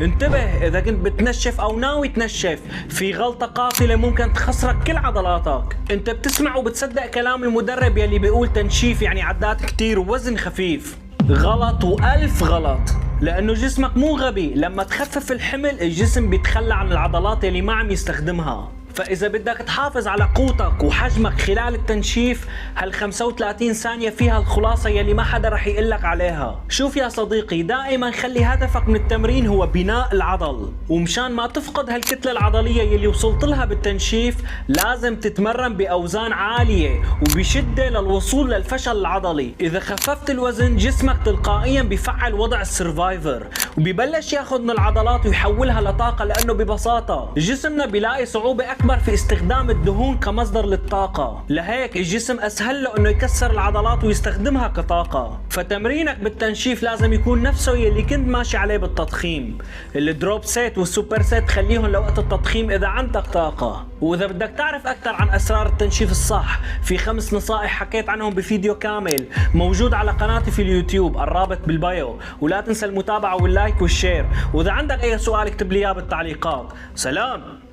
انتبه اذا كنت بتنشف او ناوي تنشف، في غلطة قاتلة ممكن تخسرك كل عضلاتك. انت بتسمع وبتصدق كلام المدرب يلي بيقول تنشيف يعني عدات كتير ووزن خفيف. غلط والف غلط، لانه جسمك مو غبي، لما تخفف الحمل الجسم بيتخلى عن العضلات يلي ما عم يستخدمها. فإذا بدك تحافظ على قوتك وحجمك خلال التنشيف، هال 35 ثانية فيها الخلاصة يلي ما حدا رح يقلك عليها. شوف يا صديقي، دائما خلي هدفك من التمرين هو بناء العضل، ومشان ما تفقد هالكتلة العضلية يلي وصلت لها بالتنشيف لازم تتمرن بأوزان عالية وبشدة للوصول للفشل العضلي. إذا خففت الوزن جسمك تلقائيا بيفعل وضع السرفايفر وبيبلش ياخذ من العضلات ويحولها لطاقة، لأنه ببساطة جسمنا بيلاقي صعوبة أكبر في استخدام الدهون كمصدر للطاقة، لهيك الجسم أسهل له إنه يكسر العضلات ويستخدمها كطاقة. فتمرينك بالتنشيف لازم يكون نفسه يلي كنت ماشي عليه بالتضخيم. الدروب سيت والسوبر سيت خليهم لوقت التضخيم إذا عندك طاقة. وإذا بدك تعرف أكثر عن أسرار التنشيف الصح، في 5 نصائح حكيت عنهم بفيديو كامل موجود على قناتي في اليوتيوب، الرابط بالبايو. ولا تنسى المتابعة واللايك والشير، وإذا عندك أي سؤال اكتب لي إياه بالتعليقات. سلام.